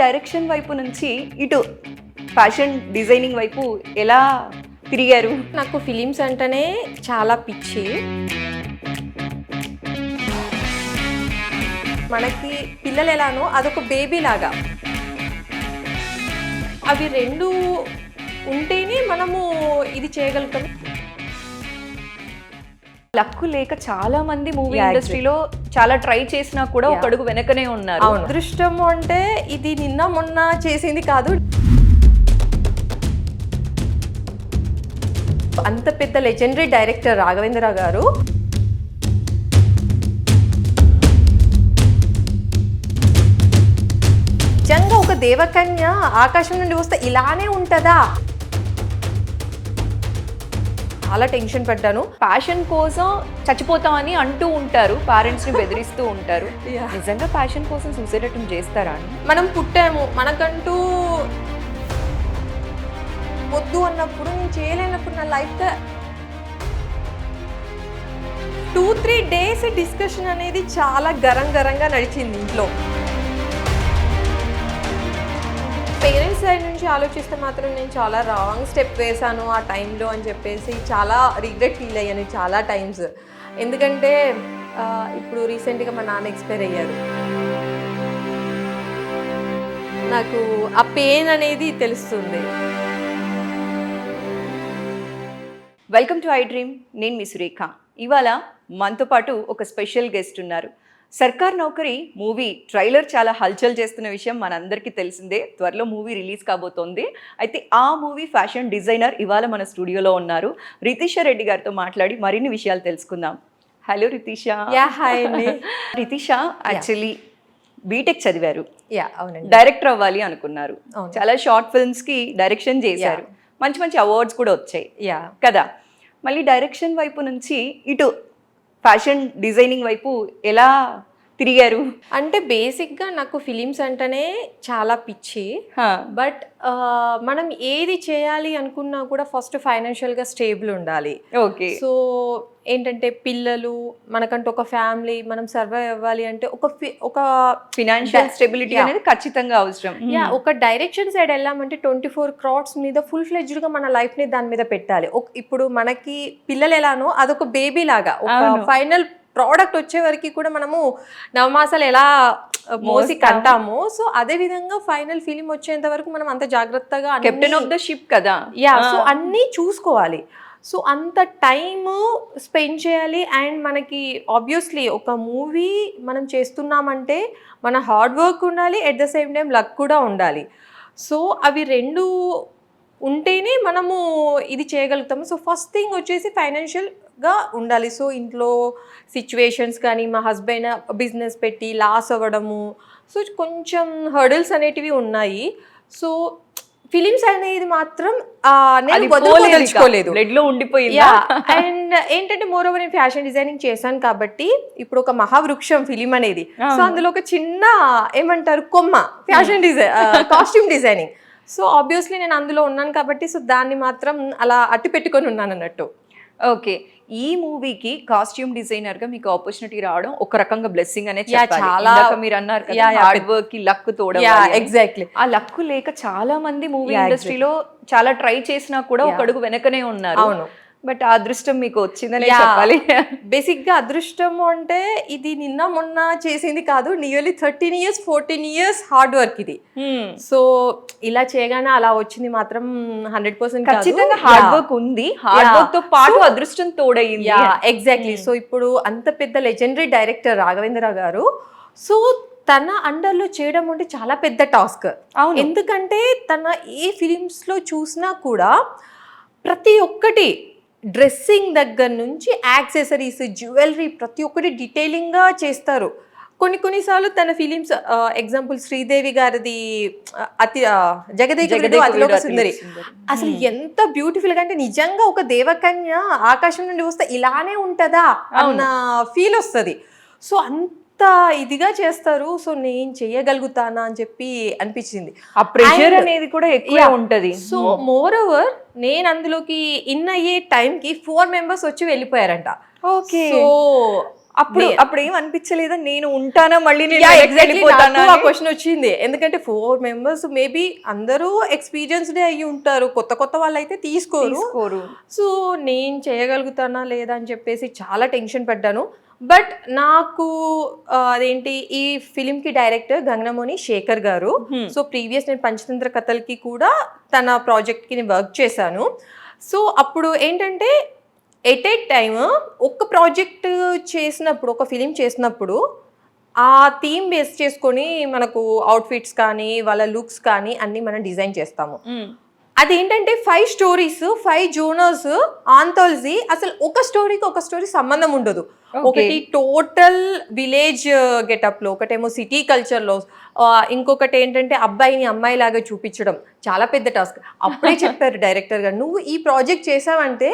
Direction వైపు నుంచి ఇటు ఫ్యాషన్ డిజైనింగ్ వైపు ఎలా తిరిగారు? నాకు ఫిలిమ్స్ అంటేనే చాలా పిచ్చి. మనకి పిల్లలు ఎలానో అదొక బేబీ లాగా, అవి రెండు ఉంటేనే మనము ఇది చేయగలుగుతాం. లక్కు లేక చాలా మంది మూవీ Yeah, ఇండస్ట్రీలో చాలా ట్రై చేసినా కూడా ఒక అడుగు వెనకనే ఉన్నారు. అదృష్టము అంటే ఇది నిన్న మొన్న చేసింది కాదు. అంత పెద్ద లెజెండరీ డైరెక్టర్ రాఘవేంద్ర గారు నిజంగా ఒక దేవకన్య ఆకాశం నుండి వస్తే ఇలానే ఉంటుందా? చాలా టెన్షన్ పడ్డాను. ప్యాషన్ కోసం చచ్చిపోతామని అంటూ ఉంటారు, పేరెంట్స్ ని బెదిరిస్తూ ఉంటారు. నిజంగా ప్యాషన్ కోసం సూసైడ్ అటెంప్ట్ చేస్తారా అని? మనం పుట్టాము, మనకంటూ వద్దు అన్నప్పుడు, నేను చేయలేనప్పుడు నా లైఫ్ 2-3 డేస్ డిస్కషన్ అనేది చాలా గరంగా నడిచింది ఇంట్లో. పేరెంట్స్ సైడ్ నుంచి ఆలోచిస్తే మాత్రం నేను చాలా రాంగ్ స్టెప్ వేశాను ఆ టైంలో అని చెప్పేసి చాలా రిగ్రెట్ ఫీల్ అయ్యాను చాలా టైమ్స్. ఎందుకంటే ఇప్పుడు రీసెంట్గా మా నాన్న ఎక్స్పైర్ అయ్యారు. నాకు ఆ పెయిన్ అనేది తెలుస్తుంది. Welcome to I dream. నేను మీ సురేఖ. ఇవాళ మనతో పాటు ఒక స్పెషల్ గెస్ట్ ఉన్నారు. సర్కార్ నౌకరీ మూవీ ట్రైలర్ చాలా హల్చల్ చేస్తున్న విషయం మనందరికీ తెలిసిందే. త్వరలో మూవీ రిలీజ్ కాబోతోంది. అయితే ఆ మూవీ ఫ్యాషన్ డిజైనర్ ఇవాళ మన స్టూడియోలో ఉన్నారు. రితీష రెడ్డి గారితో మాట్లాడి మరిన్ని విషయాలు తెలుసుకుందాం. హలో రితీష. హాయ్ అండి. రితీష యాక్చువల్లీ బీటెక్ చదివారు, అవునండి. డైరెక్టర్ అవ్వాలి అనుకున్నారు, చాలా షార్ట్ ఫిల్మ్స్ కి డైరెక్షన్ చేశారు, మంచి మంచి అవార్డ్స్ కూడా వచ్చాయి కదా. మళ్ళీ డైరెక్షన్ వైపు నుంచి ఇటు ఫ్యాషన్ డిజైనింగ్ వైపు ఎలా తిరిగారు? అంటే బేసిక్గా నాకు ఫిలిమ్స్ అంటేనే చాలా పిచ్చి. బట్ మనం ఏది చేయాలి అనుకున్నా కూడా ఫస్ట్ ఫైనాన్షియల్గా స్టేబుల్ ఉండాలి. ఓకే. సో ఏంటంటే పిల్లలు, మనకంటూ ఒక ఫ్యామిలీ, మనం సర్వైవ్ అవ్వాలి అంటే ఒక ఫినాన్షియల్ స్టెబిలిటీ అనేది ఖచ్చితంగా అవసరం. ఒక డైరెక్షన్ సైడ్ వెళ్ళామంటే 24 crores మీద ఫుల్ ఫ్లెడ్జ్డ్గా మన లైఫ్ని దాని మీద పెట్టాలి. ఇప్పుడు మనకి పిల్లలు ఎలానో అదొక బేబీ లాగా, ఒక ఫైనల్ ప్రోడక్ట్ వచ్చే వరకు కూడా మనము నవమాసాలు ఎలా మోసి కంటాము. సో అదే విధంగా ఫైనల్ ఫిలిం వచ్చేంత వరకు మనం అంత జాగ్రత్తగా కెప్టెన్ ఆఫ్ ద షిప్ కదా. సో అన్నీ చూసుకోవాలి. సో అంత టైము స్పెండ్ చేయాలి. అండ్ మనకి ఆబ్వియస్లీ ఒక మూవీ మనం చేస్తున్నామంటే మన హార్డ్ వర్క్ ఉండాలి, at the same time luck కూడా ఉండాలి. సో అవి రెండు ఉంటేనే మనము ఇది చేయగలుగుతాము. సో ఫస్ట్ థింగ్ వచ్చేసి ఫైనాన్షియల్గా ఉండాలి. సో ఇంట్లో సిచ్యువేషన్స్ కానీ, మా హస్బెండ్ బిజినెస్ పెట్టి లాస్ అవ్వడము, సో కొంచెం హర్డిల్స్ అనేటివి ఉన్నాయి. సో ఫిలిమ్స్ అనేది మాత్రం నేను వదలుకోలేదు, బ్లడ్ లో ఉండిపోయింది. అండ్ ఏంటంటే మోర్ ఓవర్ నేను ఫ్యాషన్ డిజైనింగ్ చేశాను కాబట్టి ఇప్పుడు ఒక మహావృక్షం ఫిలిం అనేది, సో అందులో ఒక చిన్న ఏమంటారు కొమ్మ fashion design costume designing. So obviously నేను అందులో ఉన్నాను కాబట్టి సో దాన్ని మాత్రం అలా అట్టు పెట్టుకొని ఉన్నాను అన్నట్టు. ఓకే. ఈ మూవీకి కాస్ట్యూమ్ డిజైనర్ గా మీకు ఆపర్చునిటీ రావడం ఒక రకంగా బ్లెస్సింగ్ అనే చెప్పాలి. చాలా మీరు అన్నారు కదా, హార్డ్ వర్క్ కి లక్ తోడవాలి. ఎగ్జాక్ట్లీ. ఆ లక్కు లేక చాలా మంది మూవీ ఇండస్ట్రీలో చాలా ట్రై చేసినా కూడా ఒక అడుగు వెనకనే ఉన్నారు. అవును. బట్ ఆ అదృష్టం మీకు వచ్చిందనే చెప్పాలి. బేసిక్గా అదృష్టము అంటే ఇది నిన్న మొన్న చేసింది కాదు, nearly 13 years 14 years hard work ఇది. సో ఇలా చేయగానే అలా వచ్చింది మాత్రం 100% ఖచ్చితంగా హార్డ్ వర్క్ ఉంది. హార్డ్ వర్క్ తో పాటు అదృష్టం తోడయింది. ఎగ్జాక్ట్లీ. సో ఇప్పుడు అంత పెద్ద లెజెండరీ డైరెక్టర్ రాఘవేంద్ర గారు, సో తన అండర్లో చేయడం అంటే చాలా పెద్ద టాస్క్. ఎందుకంటే తన ఏ ఫిలిమ్స్లో చూసినా కూడా ప్రతి ఒక్కటి డ్రెస్సింగ్ దగ్గర నుంచి యాక్సెసరీస్, జ్యువెలరీ ప్రతి ఒక్కటి డీటెయిలింగ్గా చేస్తారు. కొన్నిసార్లు తన ఫిలిమ్స్ ఎగ్జాంపుల్ శ్రీదేవి గారిది అతిలోక సుందరి అసలు ఎంత బ్యూటిఫుల్ గా అంటే నిజంగా ఒక దేవకన్య ఆకాశం నుండి వస్తే ఇలానే ఉంటుందా అన్న ఫీల్ వస్తుంది. సో అంత ఇదిగా చేస్తారు. సో నేను చేయగలుగుతానా అని చెప్పి అనిపించింది. ఆ ప్రెషర్ అనేది కూడా ఎక్కువ ఉంటది. సో మోర్ ఓవర్ నేను అందులోకి ఇన్ అయ్యే టైంకి 4 members వచ్చి వెళ్ళిపోయారంట. ఓకే. సో అప్పుడు ఏం అనిపించలేదా నేను ఉంటానా మళ్ళీ నేను వెనక్కి వెళ్ళిపోతానా ఆ అని? క్వశ్చన్ వచ్చింది. ఎందుకంటే 4 మెంబర్స్ మేబీ అందరూ ఎక్స్పీరియన్స్డే అయ్యి ఉంటారు, కొత్త వాళ్ళు అయితే తీసుకోరు. సో నేను చేయగలుగుతానా లేదా అని చెప్పేసి చాలా టెన్షన్ పడ్డాను. బట్ నాకు అదేంటి ఈ ఫిలింకి డైరెక్టర్ గంగనమోని శేఖర్ గారు. సో ప్రీవియస్ నేను పంచతంత్ర కథలకి కూడా తన ప్రాజెక్ట్కి నేను వర్క్ చేశాను. సో అప్పుడు ఏంటంటే ఎట్ ఏ టైమ్ ఒక ప్రాజెక్ట్ చేసినప్పుడు, ఒక ఫిలిం చేసినప్పుడు ఆ థీమ్ బేస్ చేసుకొని మనకు అవుట్ఫిట్స్ కానీ వాళ్ళ లుక్స్ కానీ అన్నీ మనం డిజైన్ చేస్తాము. అదేంటంటే 5 స్టోరీస్, 5 జోనర్స్, ఆంథాలజీ. అసలు ఒక స్టోరీకి ఒక స్టోరీ సంబంధం ఉండదు. ఒకటి టోటల్ విలేజ్ గెటప్లో, ఒకటేమో సిటీ కల్చర్లో, ఇంకొకటి ఏంటంటే అబ్బాయిని అమ్మాయి లాగా చూపించడం చాలా పెద్ద టాస్క్. అప్పుడే చెప్పారు డైరెక్టర్ గారు, నువ్వు ఈ ప్రాజెక్ట్ చేసావంటే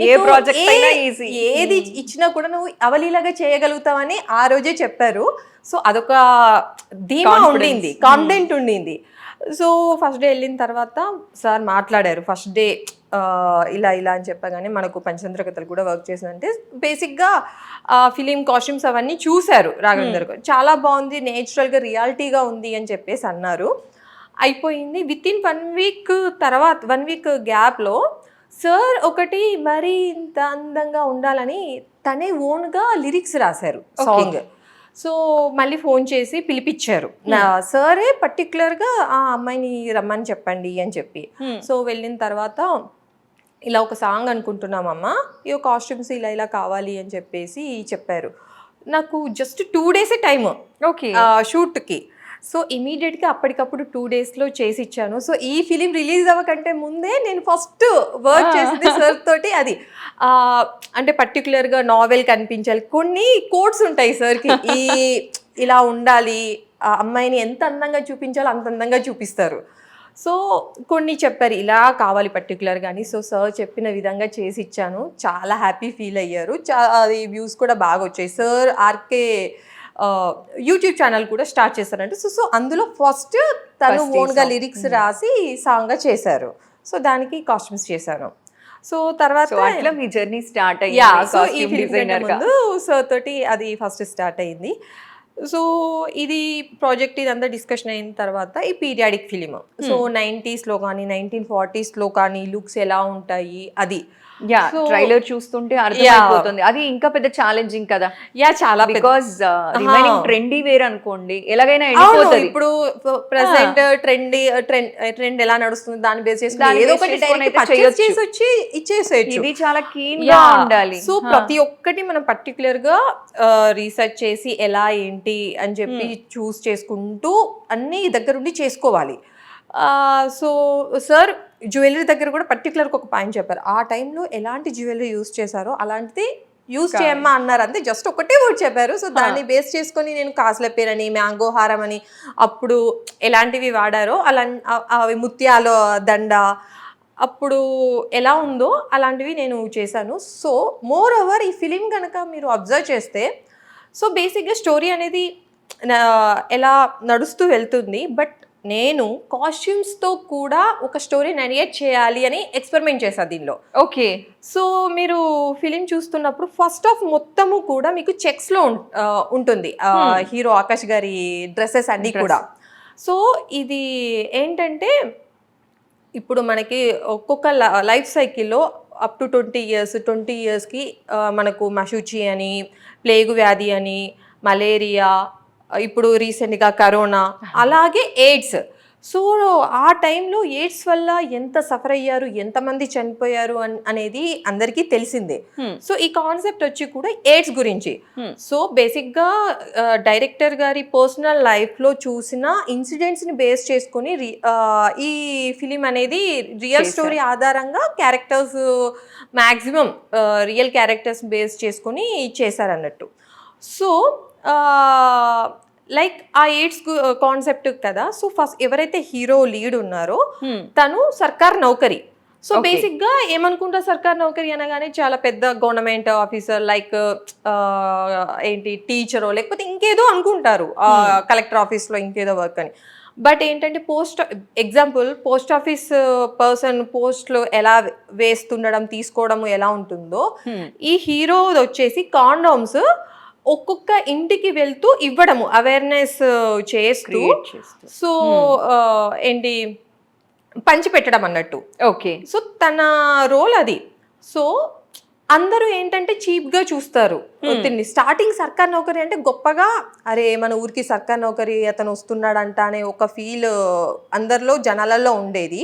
ఏ ప్రాజెక్ట్ అయినా ఈజీ, ఏది ఇచ్చినా కూడా నువ్వు అవలీలాగా చేయగలుగుతావని ఆ రోజే చెప్పారు. సో అదొక ధీమా ఉండింది, కాన్ఫిడెంట్ ఉండింది. సో ఫస్ట్ డే వెళ్ళిన తర్వాత సార్ మాట్లాడారు. ఫస్ట్ డే ఇలా అని చెప్పగానే మనకు పంచతంత్ర కథలు కూడా వర్క్ చేసిందంటే బేసిక్గా ఫిలిం కాస్ట్యూమ్స్ అవన్నీ చూశారు రాఘవేందర్ గారు. చాలా బాగుంది, నేచురల్గా రియాలిటీగా ఉంది అని చెప్పేసి అన్నారు. అయిపోయింది. వితిన్ 1 వీక్ తర్వాత 1 వీక్ గ్యాప్లో సార్ ఒకటి మరీ ఇంత అందంగా ఉండాలని తనే ఓన్గా లిరిక్స్ రాశారు సాంగ్. సో మళ్ళీ ఫోన్ చేసి పిలిపించారు. సరే పర్టికులర్గా ఆ అమ్మాయిని రమ్మని చెప్పండి అని చెప్పి. సో వెళ్ళిన తర్వాత ఇలా ఒక సాంగ్ అనుకుంటున్నామమ్మా, ఈ కాస్ట్యూమ్స్ ఇలా కావాలి అని చెప్పేసి చెప్పారు. నాకు జస్ట్ 2 డేసే టైమ్ షూట్కి. సో ఇమీడియట్గా అప్పటికప్పుడు 2 డేస్లో చేసి ఇచ్చాను. సో ఈ ఫిలిం రిలీజ్ అవ్వకంటే ముందే నేను ఫస్ట్ వర్క్ చేసింది సార్ తోటి. అది అంటే పర్టికులర్గా నావెల్ కనిపించాలి, కొన్ని కోడ్స్ ఉంటాయి సార్కి, ఈ ఇలా ఉండాలి, ఆ అమ్మాయిని ఎంత అందంగా చూపించాలో అంత అందంగా చూపిస్తారు. సో కొన్ని చెప్పారు ఇలా కావాలి పర్టికులర్గా అని. సో సార్ చెప్పిన విధంగా చేసి ఇచ్చాను. చాలా హ్యాపీ ఫీల్ అయ్యారు. అది వ్యూస్ కూడా బాగా వచ్చాయి. సార్ ఆర్కే యూట్యూబ్ ఛానల్ కూడా స్టార్ట్ చేశారంటే. సో అందులో ఫస్ట్ తను ఓన్గా లిరిక్స్ రాసి సాంగ్గా చేశారు. సో దానికి కాస్ట్యూమ్స్ చేశాను. సో తర్వాత అట్లా మీ జర్నీ స్టార్ట్ అయ్యింది. ముందు సార్ తోటి అది ఫస్ట్ స్టార్ట్ అయ్యింది. సో ఇది ప్రాజెక్ట్ ఇదంతా డిస్కషన్ అయిన తర్వాత ఈ పీరియాడిక్ ఫిలిం. సో 90s కానీ 1940s కానీ లుక్స్ ఎలా ఉంటాయి అది. ట్రైలర్ చూస్తుంటే అర్థమైపోతుంది. అది ఇంకా పెద్ద ఛాలెంజింగ్ కదా. చాలా బికాజ్ రిమైనింగ్ ట్రెండీ వేర్ అనుకోండి, ఎలాగైనా ఎండిపోతుంది. ఇప్పుడు ప్రెసెంట్ ట్రెండ్ ఎలా నడుస్తుంది దాన్ని బేస్ చేసుకొని ఏదో ఒకటి చేసి వచ్చి ఇచ్చేసేయచ్చు. ఇది చాలా కీన్ గా ఉండాలి. సో ప్రతి ఒక్కటి మనం పర్టికులర్ గా రీసెర్చ్ చేసి ఎలా ఏంటి అని చెప్పి చూస్ చేసుకుంటూ అన్ని దగ్గరుండి చేసుకోవాలి. సో సార్ జ్యువెలరీ దగ్గర కూడా పర్టికులర్గా ఒక పాయింట్ చెప్పారు. ఆ టైంలో ఎలాంటి జ్యువెలరీ యూస్ చేశారో అలాంటిది యూస్ చేయమ్మా అన్నారు. అంతే, జస్ట్ ఒకటే వర్డ్ చెప్పారు. సో దాన్ని బేస్ చేసుకొని నేను కాసుల పేరని, మ్యాంగో హారం అని అప్పుడు ఎలాంటివి వాడారో అలా అవి ముత్యాల దండ అప్పుడు ఎలా ఉందో అలాంటివి నేను చేశాను. సో మోర్ ఓవర్ ఈ ఫిలిం కనుక మీరు అబ్జర్వ్ చేస్తే సో బేసిక్గా స్టోరీ అనేది ఎలా నడుస్తూ వెళ్తుంది. బట్ నేను కాస్ట్యూమ్స్తో కూడా ఒక స్టోరీ నరేట్ చేయాలి అని ఎక్స్పెరిమెంట్ చేశాను దీనిలో. ఓకే. సో మీరు ఫిలిం చూస్తున్నప్పుడు ఫస్ట్ ఆఫ్ మొత్తము కూడా మీకు చెక్స్లో ఉంటుంది హీరో ఆకాష్ గారి డ్రెస్సెస్ అన్నీ కూడా. సో ఇది ఏంటంటే ఇప్పుడు మనకి ఒక్కొక్క లైఫ్ సైకిల్లో అప్ టు 20 ఇయర్స్కి మనకు మశూచి అని, ప్లేగు వ్యాధి అని, మలేరియా, ఇప్పుడు రీసెంట్గా కరోనా, అలాగే ఎయిడ్స్. సో ఆ టైంలో ఎయిడ్స్ వల్ల ఎంత సఫర్ అయ్యారు, ఎంతమంది చనిపోయారు అనేది అందరికీ తెలిసిందే. సో ఈ కాన్సెప్ట్ వచ్చి కూడా ఎయిడ్స్ గురించి. సో బేసిక్గా డైరెక్టర్ గారి పర్సనల్ లైఫ్లో చూసిన ఇన్సిడెంట్స్ని బేస్ చేసుకొని ఈ ఫిలిం అనేది రియల్ స్టోరీ ఆధారంగా characters maximum real characters base చేసుకొని చేశారన్నట్టు. సో లైక్ ఆ ఎయిడ్స్ కాన్సెప్ట్ కదా. సో ఫస్ట్ ఎవరైతే హీరో లీడ్ ఉన్నారో తను సర్కార్ నౌకరీ. సో బేసిక్గా ఏమనుకుంటా సర్కార్ నౌకరీ అనగానే చాలా పెద్ద గవర్నమెంట్ ఆఫీసర్ లైక్ ఏంటి టీచరో లేకపోతే ఇంకేదో అనుకుంటారు, కలెక్టర్ ఆఫీస్లో ఇంకేదో వర్క్ అని. బట్ ఏంటంటే పోస్ట్ ఆఫీస్ పర్సన్ పోస్ట్లో ఎలా వేస్తుండడం తీసుకోవడం ఎలా ఉంటుందో ఈ హీరో వచ్చేసి కాండోమ్స్ ఒక్కొక్క ఇంటికి వెళ్తూ ఇవ్వడము, అవేర్నెస్ చేస్తూ, క్రియేట్ చేస్తూ. సో ఏంటి పంచి పెట్టడం అన్నట్టు. ఓకే. సో తన రోల్ అది. సో అందరూ ఏంటంటే చీప్గా చూస్తారు దీన్ని. స్టార్టింగ్ సర్కార్ నౌకరీ అంటే గొప్పగా, అరే మన ఊరికి సర్కార్ నౌకరీ అతను వస్తున్నాడంట అనే ఒక ఫీల్ అందరిలో జనాలలో ఉండేది.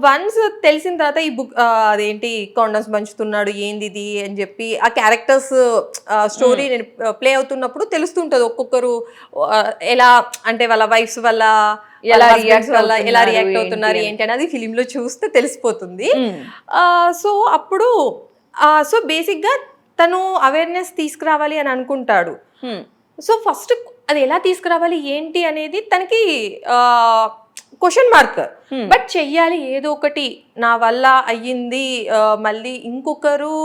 వన్స్ తెలిసిన తర్వాత ఈ బుక్ అదేంటి కాండమ్స్ పంచుతున్నాడు ఏంది ఇది అని చెప్పి ఆ క్యారెక్టర్స్ స్టోరీ నేను ప్లే అవుతున్నప్పుడు తెలుస్తుంటుంది ఒక్కొక్కరు ఎలా అంటే వాళ్ళ వైఫ్స్ వల్ల ఎలా రియాక్ట్ అవుతున్నారు ఏంటి అనేది ఫిలింలో చూస్తే తెలిసిపోతుంది. సో అప్పుడు సో బేసిక్గా తను అవేర్నెస్ తీసుకురావాలి అని అనుకుంటాడు. సో ఫస్ట్ అది ఎలా తీసుకురావాలి ఏంటి అనేది తనకి క్వశ్చన్ మార్క్. బట్ చెయ్యాలి ఏదో ఒకటి, నా వల్ల అయ్యింది, మళ్ళీ ఇంకొకరు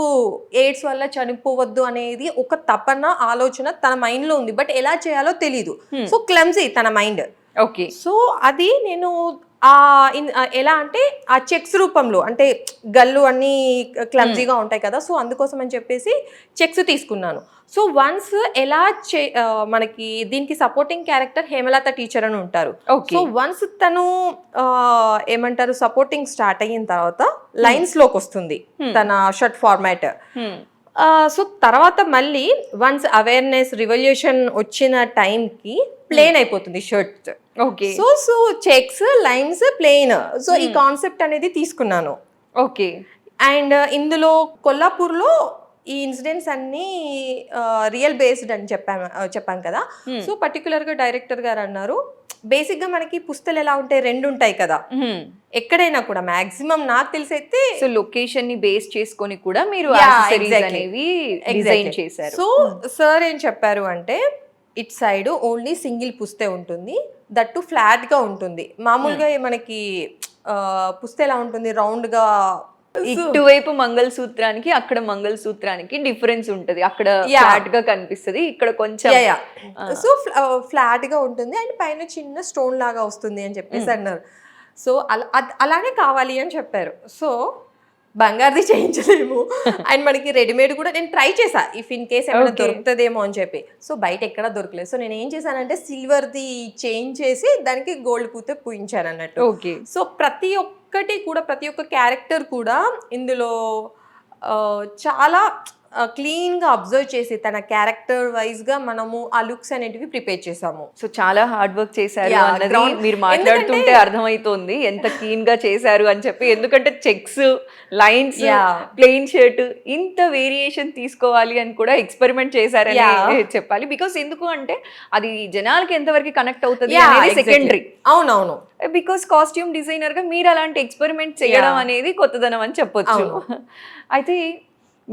ఎయిడ్స్ వల్ల చనిపోవద్దు అనేది ఒక తపన ఆలోచన తన మైండ్లో ఉంది. బట్ ఎలా చేయాలో తెలీదు. సో క్లమ్జీ తన మైండ్. ఓకే. సో అది నేను ఎలా అంటే ఆ చెక్స్ రూపంలో, అంటే గల్లు అన్నీ క్లమ్జీగా ఉంటాయి కదా, సో అందుకోసం అని చెప్పేసి చెక్స్ తీసుకున్నాను. సో వన్స్ ఎలా మనకి దీనికి సపోర్టింగ్ క్యారెక్టర్ హేమలత టీచర్ అని ఉంటారు. సో వన్స్ తను ఏమంటారు సపోర్టింగ్ స్టార్ట్ అయిన తర్వాత లైన్స్ లోకి వస్తుంది తన షర్ట్ ఫార్మాట్. సో తర్వాత మళ్ళీ వన్స్ అవేర్నెస్ రివల్యూషన్ వచ్చిన టైంకి ప్లేన్ అయిపోతుంది shirt. Okay. So checks lines plain. So ఈ కాన్సెప్ట్ అనేది తీసుకున్నాను. ఓకే. అండ్ ఇందులో కొల్లాపూర్లో ఈ ఇన్సిడెంట్స్ అన్ని రియల్ బేస్డ్ అని చెప్పాను కదా. సో పర్టికులర్గా డైరెక్టర్ గారు అన్నారు, బేసిక్గా మనకి పుస్తలు ఎలా ఉంటాయి, రెండు ఉంటాయి కదా ఎక్కడైనా కూడా మాక్సిమం నాకు తెలిసి అయితే. సో లొకేషన్ ని బేస్ చేసుకొని కూడా మీరు యాక్సెసరీస్ అనేవి డిజైన్ చేశారు. సో సార్ ఏం చెప్పారు అంటే ఇట్ సైడ్ ఓన్లీ సింగిల్ పుస్తే ఉంటుంది, దట్టు ఫ్లాట్ గా ఉంటుంది. మామూలుగా మనకి పుస్తే ఎలా ఉంటుంది రౌండ్ గా, ఇటువైపు మంగళసూత్రానికి అక్కడ మంగళసూత్రానికి డిఫరెన్స్ ఉంటది, అక్కడ ఫ్లాట్ గా కనిపిస్తుంది, ఇక్కడ కొంచెం. సో ఫ్లాట్ గా ఉంటుంది అండ్ పైన చిన్న స్టోన్ లాగా వస్తుంది అని చెప్పేసి అన్నారు. సో అలానే కావాలి అని చెప్పారు. సో బంగారుది చేయించలేము అండ్ మనకి రెడీమేడ్ కూడా నేను ట్రై చేసా ఇఫ్ ఇన్ కేస్ ఏమైనా దొరుకుతుందేమో అని చెప్పి. సో బయట ఎక్కడ దొరకలేదు. సో నేను ఏం చేశానంటే సిల్వర్ది చేంజ్ చేసి దానికి గోల్డ్ పూతే పూయించాను అన్నట్టు. సో ప్రతి ఒక్క క్యారెక్టర్ కూడా ఇందులో చాలా క్లీన్గా అబ్జర్వ్ చేసి తన క్యారెక్టర్ వైజ్గా మనము ఆ లుక్స్ అనేటివి ప్రిపేర్ చేసాము. సో చాలా హార్డ్ వర్క్ చేశారు అన్నది మీరు మాట్లాడుతుంటే అర్థమవుతోంది ఎంత క్లీన్ గా చేశారు అని చెప్పి. ఎందుకంటే చెక్స్, లైన్స్, ప్లెయిన్ షర్ట్ ఇంత వేరియేషన్ తీసుకోవాలి అని కూడా ఎక్స్పెరిమెంట్ చేశారని చెప్పాలి. బికాస్ ఎందుకు అంటే అది జనాలకి ఎంతవరకు కనెక్ట్ అవుతుంది అనేది సెకండరీ. అవునవును. బికాస్ కాస్ట్యూమ్ డిజైనర్ గా మీరు అలాంటి ఎక్స్పెరిమెంట్ చేయడం అనేది కొత్తదనం అని చెప్పొచ్చు. అయితే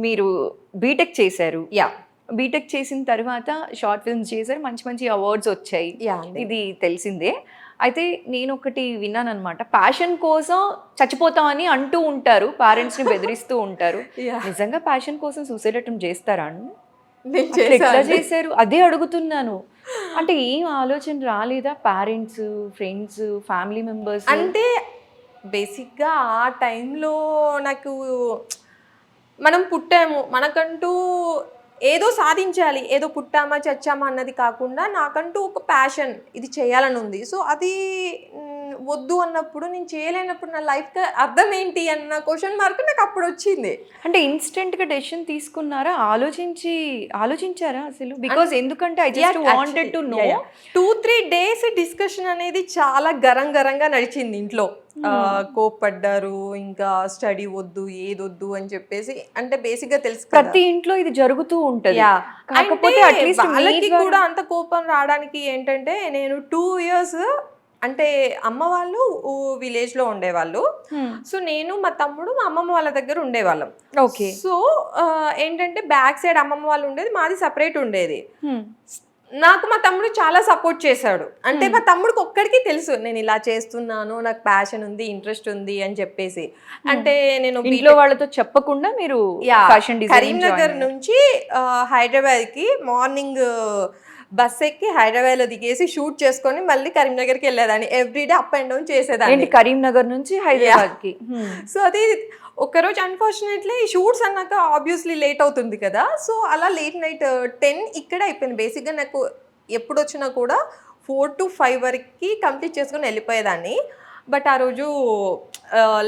మీరు బీటెక్ చేశారు. బీటెక్ చేసిన తర్వాత షార్ట్ ఫిల్మ్స్ చేశారు, మంచి మంచి అవార్డ్స్ వచ్చాయి, ఇది తెలిసిందే. అయితే నేను ఒకటి విన్నాను అనమాట, ప్యాషన్ కోసం చచ్చిపోతామని అంటూ ఉంటారు, పేరెంట్స్ని బెదిరిస్తూ ఉంటారు. నిజంగా ప్యాషన్ కోసం సూసైడ్ అటెంప్ట్ చేస్తారా అండి? ఎట్లా చేశారు అదే అడుగుతున్నాను. అంటే ఏం ఆలోచన రాలేదా పేరెంట్స్, ఫ్రెండ్స్, ఫ్యామిలీ మెంబర్స్? అంటే బేసిక్గా ఆ టైంలో నాకు మనం పుట్టాము, మనకంటూ ఏదో సాధించాలి, ఏదో పుట్టామా చచ్చామా అన్నది కాకుండా నాకంటూ ఒక ప్యాషన్, ఇది చేయాలని ఉంది. సో అది వద్దు అన్నప్పుడు, నేను చేయలేనప్పుడు నా లైఫ్కి అర్థం ఏంటి అన్న క్వశ్చన్ మార్క్ నాకు అప్పుడు వచ్చింది. అంటే ఇన్స్టెంట్గా డెసిషన్ తీసుకున్నారా, ఆలోచించారా అసలు? బికాస్ ఎందుకంటే I just wanted to know. 2-3 days discussion అనేది చాలా గరంగా నడిచింది ఇంట్లో. కోప్పడ్డారు, ఇంకా స్టడీ వద్దు, ఏదొద్దు అని చెప్పేసి. అంటే బేసిక్ గా తెలుసు ప్రతి ఇంట్లో ఇది జరుగుతూ ఉంటది. కాకపోతే అట్లీస్ట్ వాళ్ళకి కూడా అంత కోపం రావడానికి ఏంటంటే, నేను 2 years అంటే అమ్మ వాళ్ళు విలేజ్ లో ఉండేవాళ్ళు. సో నేను మా తమ్ముడు మా అమ్మమ్మ వాళ్ళ దగ్గర ఉండేవాళ్ళం. ఓకే. సో ఏంటంటే బ్యాక్ సైడ్ అమ్మమ్మ వాళ్ళు ఉండేది, మాది సపరేట్ ఉండేది. నాకు మా తమ్ముడు చాలా సపోర్ట్ చేశాడు. అంటే మా తమ్ముడికి ఒక్కడికి తెలుసు నేను ఇలా చేస్తున్నాను, నాకు ప్యాషన్ ఉంది, ఇంట్రెస్ట్ ఉంది అని చెప్పేసి. అంటే నేను ఇంట్లో వాళ్ళతో చెప్పకుండా మీరు ఫ్యాషన్ డిజైన్ కరీంనగర్ నుంచి హైదరాబాద్కి మార్నింగ్ బస్ ఎక్కి హైదరాబాద్లో దిగేసి షూట్ చేసుకొని మళ్ళీ కరీంనగర్కి వెళ్ళేదాన్ని. ఎవ్రీడే అప్ అండ్ డౌన్ చేసేదాన్ని. ఏంటి కరీంనగర్ నుంచి హైదరాబాద్కి? సో అది ఒకరోజు అన్ఫార్చునేట్లీ షూట్స్ అన్నాక ఆబ్వియస్లీ లేట్ అవుతుంది కదా. సో అలా లేట్ నైట్ 10 ఇక్కడ అయిపోయింది. బేసిక్గా నాకు ఎప్పుడు వచ్చినా కూడా 4 to 5 వరకు కంప్లీట్ చేసుకొని వెళ్ళిపోయేదాన్ని. బట్ ఆ రోజు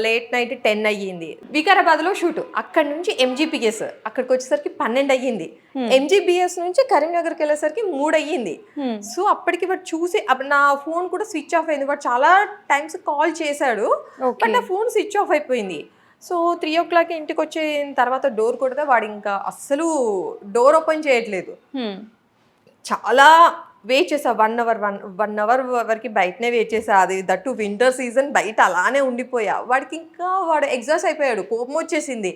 లేట్ నైట్ 10 అయ్యింది. వికారాబాద్లో షూట్, అక్కడ నుంచి ఎంజీపీఎస్, అక్కడికి వచ్చేసరికి 12 అయ్యింది. ఎంజీబీఎస్ నుంచి కరీంనగర్కి వెళ్ళేసరికి 3 అయ్యింది. సో అప్పటికి వాడు చూసి నా ఫోన్ కూడా స్విచ్ ఆఫ్ అయింది. వాడు చాలా టైమ్స్ కాల్ చేశాడు, బట్ నా ఫోన్ స్విచ్ ఆఫ్ అయిపోయింది. సో 3 o'clock ఇంటికి వచ్చిన తర్వాత డోర్ కొడితే వాడు ఇంకా అస్సలు డోర్ ఓపెన్ చేయట్లేదు. చాలా వెయిట్ చేసా, 1 hour వరకు బయటనే వెయిట్ చేసా. అది దట్టు వింటర్ సీజన్, బయట అలానే ఉండిపోయా. వాడికి ఇంకా వాడు ఎగ్జాస్ట్ అయిపోయాడు, కోపం వచ్చేసింది.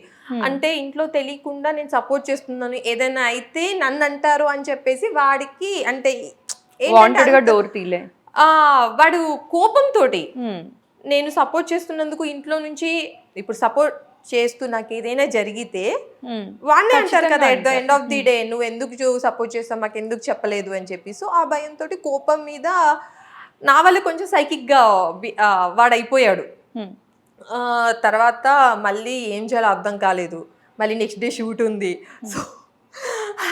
అంటే ఇంట్లో తెలియకుండా నేను సపోర్ట్ చేస్తున్నాను, ఏదైనా అయితే నన్ను అంటారు అని చెప్పేసి వాడికి అంటే డోర్ తీలే. వాడు కోపంతోటి నేను సపోర్ట్ చేస్తున్నందుకు ఇంట్లో నుంచి ఇప్పుడు సపోర్ట్ చేస్తూ నాకు ఏదైనా జరిగితే వాడినే అంటారు కదా at the end of the day, నువ్వు ఎందుకు సపోర్ట్ చేస్తావు, మాకు ఎందుకు చెప్పలేదు అని చెప్పి. సో ఆ భయంతో కోపం మీద నా వల్ల కొంచెం సైకిక్గా వాడైపోయాడు. తర్వాత మళ్ళీ ఏం చేయాలో అర్థం కాలేదు. మళ్ళీ నెక్స్ట్ డే షూట్ ఉంది. సో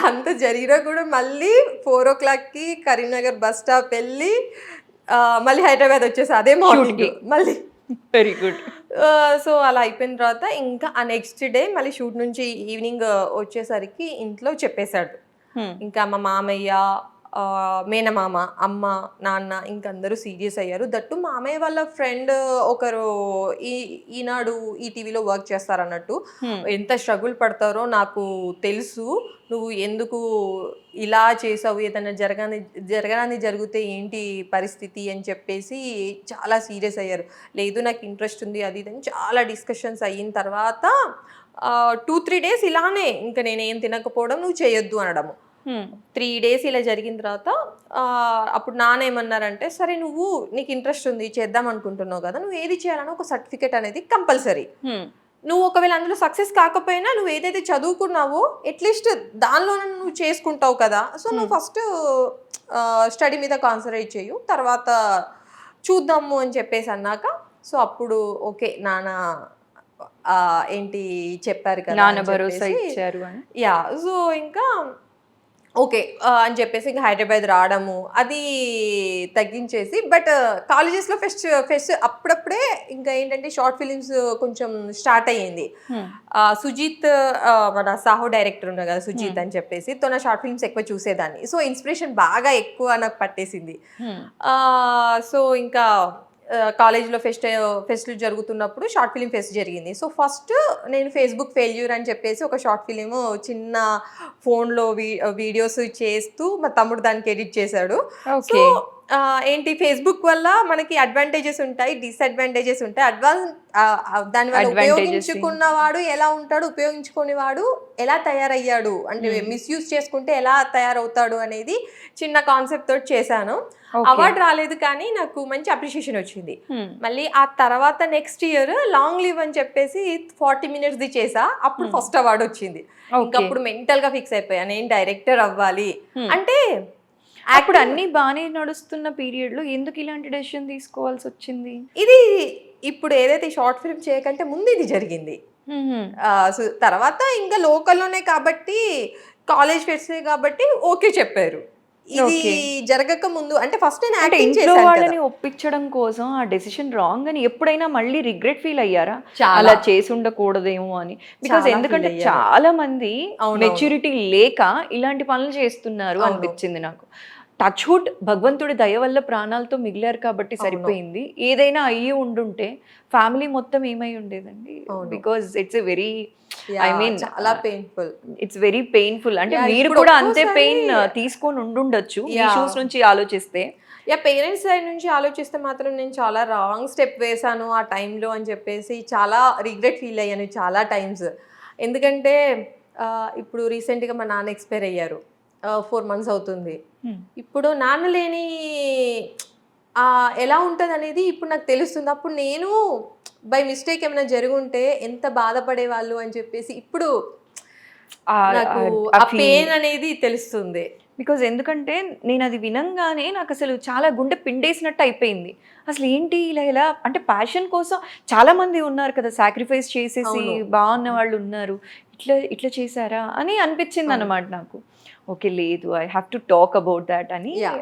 అంత జరిగినా కూడా మళ్ళీ 4 o'clockకి కరీంనగర్ బస్ స్టాప్ వెళ్ళి మళ్ళీ హైదరాబాద్ వచ్చేసి అదే మార్నింగ్ మళ్ళీ. Very good. సో అలా అయిపోయిన తర్వాత ఇంకా ఆ నెక్స్ట్ డే మళ్ళీ షూట్ నుంచి ఈవినింగ్ వచ్చేసరికి ఇంట్లో చెప్పేశాడు. ఇంకా మా మామయ్య, మేనమామ, అమ్మ, నాన్న ఇంకా అందరూ సీరియస్ అయ్యారు. దట్టు మామయ్య వాళ్ళ ఫ్రెండ్ ఒకరు ఈనాడు ఈ టీవీలో వర్క్ చేస్తారన్నట్టు. ఎంత స్ట్రగుల్ పడతారో నాకు తెలుసు, నువ్వు ఎందుకు ఇలా చేసావు, ఏదైనా జరగడానికి జరిగితే ఏంటి పరిస్థితి అని చెప్పేసి చాలా సీరియస్ అయ్యారు. లేదు నాకు ఇంట్రెస్ట్ ఉంది అది ఇది అని చాలా డిస్కషన్స్ అయిన తర్వాత 2-3 days ఇలానే ఇంకా నేనేం తినకపోవడం, నువ్వు చేయొద్దు అనడము. 3 days ఇలా జరిగిన తర్వాత అప్పుడు నాన్న ఏమన్నారంటే, సరే నువ్వు నీకు ఇంట్రెస్ట్ ఉంది చేద్దాం అనుకుంటున్నావు కదా, నువ్వు ఏది చేయాలన్నా ఒక సర్టిఫికేట్ అనేది కంపల్సరీ. నువ్వు ఒకవేళ అందులో సక్సెస్ కాకపోయినా నువ్వు ఏదైతే చదువుకున్నావో అట్లీస్ట్ దానిలోనే నువ్వు చేసుకుంటావు కదా. సో నువ్వు ఫస్ట్ స్టడీ మీద కాన్సన్ట్రేట్ చేయు, తర్వాత చూద్దాము అని చెప్పేసి అన్నాక సో అప్పుడు ఓకే నాన్న ఏంటి చెప్పారు కదా, నాన్న భరోసా ఇచ్చారు అని. యా. సో ఇంకా ఓకే అని చెప్పేసి ఇంకా హైదరాబాద్ రావడము అది తగ్గించేసి, బట్ కాలేజెస్లో ఫెస్ట్ అప్పుడప్పుడే ఇంకా ఏంటంటే షార్ట్ ఫిలిమ్స్ కొంచెం స్టార్ట్ అయ్యింది. సుజీత్ మన సాహో డైరెక్టర్ ఉన్నారు కదా సుజీత్ అని చెప్పేసి, తో నా షార్ట్ ఫిల్మ్స్ ఎక్కువ చూసేదాన్ని. సో ఇన్స్పిరేషన్ బాగా ఎక్కువ నాకు పట్టేసింది. సో ఇంకా కాలేజ్లో ఫెస్ట్లు జరుగుతున్నప్పుడు షార్ట్ ఫిలిం ఫెస్ట్ జరిగింది. సో ఫస్ట్ నేను ఫేస్బుక్ ఫెయిల్యూర్ అని చెప్పేసి ఒక షార్ట్ ఫిలిము చిన్న ఫోన్లో వీడియోస్ చేస్తూ మా తమ్ముడు దానికి ఎడిట్ చేశాడు. సో ఏంటి ఫేస్బుక్ వల్ల మనకి అడ్వాంటేజెస్ ఉంటాయి, డిసడ్వాంటేజెస్ ఉంటాయి. దానివల్ల ఉపయోగించుకున్నవాడు ఎలా ఉంటాడు, ఉపయోగించుకునేవాడు ఎలా తయారయ్యాడు, అంటే మిస్యూజ్ చేసుకుంటే ఎలా తయారవుతాడు అనేది చిన్న కాన్సెప్ట్ తోటి చేశాను. అవార్డు రాలేదు కానీ నాకు మంచి అప్రిషియేషన్ వచ్చింది. మళ్ళీ ఆ తర్వాత నెక్స్ట్ ఇయర్ లాంగ్ లివ్ అని చెప్పేసి 40 minutes చేసా, అప్పుడు ఫస్ట్ అవార్డు వచ్చింది. ఇంకప్పుడు మెంటల్ గా ఫిక్స్ అయిపోయా నేను డైరెక్టర్ అవ్వాలి అంటే. అప్పుడు అన్ని బాగానే నడుస్తున్న పీరియడ్ లో ఎందుకు ఇలాంటి డెసిషన్ తీసుకోవాల్సి వచ్చింది? ఇది ఇప్పుడు ఏదైతే షార్ట్ ఫిల్మ్ చేయకంటే ముందు ఇది జరిగింది. తర్వాత ఇంకా లోకల్లోనే కాబట్టి కాలేజ్ ఫెస్ట్ కాబట్టి ఓకే చెప్పారు. ఇది జరగక ముందు అంటే ఫస్ట్ నేను యాక్టింగ్ చేశాను కదా, వాళ్ళని ఒప్పించడం కోసం ఆ డెసిషన్ రాంగ్ అని ఎప్పుడైనా మళ్ళీ రిగ్రెట్ ఫీల్ అయ్యారా, అలా చేసి ఉండకూడదేమో అని? బికాస్ ఎందుకంటే చాలా మంది మెచ్యూరిటీ లేక ఇలాంటి పనులు చేస్తున్నారు అనిపించింది నాకు. టచ్ వుడ్ భగవంతుడి దయ వల్ల ప్రాణాలతో మిగిలారు కాబట్టి సరిపోయింది. ఏదైనా అయ్యి ఉండుంటే ఫ్యామిలీ మొత్తం ఏమై ఉండేదండి? Because it's a very I mean చాలా పెయిన్ఫుల్, ఇట్స్ వెరీ పెయిన్ఫుల్. అంటే మీరు కూడా అంతే పెయిన్ తీసుకొని ఉండుండొచ్చు మీ షూస్ నుంచి ఆలోచిస్తే. పేరెంట్స్ సైడ్ నుంచి ఆలోచిస్తే మాత్రం నేను చాలా రాంగ్ స్టెప్ వేసాను ఆ టైంలో అని చెప్పేసి చాలా రిగ్రెట్ ఫీల్ అయ్యాను చాలా టైమ్స్. ఎందుకంటే ఇప్పుడు రీసెంట్గా మా నాన్న ఎక్స్పైర్ అయ్యారు, 4 months అవుతుంది. ఇప్పుడు నాన్న లేని ఎలా ఉంటుంది అనేది ఇప్పుడు నాకు తెలుస్తుంది. అప్పుడు నేను బై మిస్టేక్ ఏమైనా జరుగుంటే ఎంత బాధపడే వాళ్ళు అని చెప్పేసి ఇప్పుడు నాకు ఆ పెయిన్ అనేది తెలుస్తుంది. బికాజ్ ఎందుకంటే నేను అది వినంగానే నాకు అసలు చాలా గుండె పిండేసినట్టు అయిపోయింది. అసలు ఏంటి ఇలా ఇలా అంటే ప్యాషన్ కోసం చాలా మంది ఉన్నారు కదా, సాక్రిఫైస్ చేసేసి అవును. బాగున్న వాళ్ళు ఉన్నారు. ఇట్లా ఇట్లా చేశారా అని అనిపించింది అవును. అనమాట నాకు. ఓకే, లేదు, I have to talk about that అని Yeah.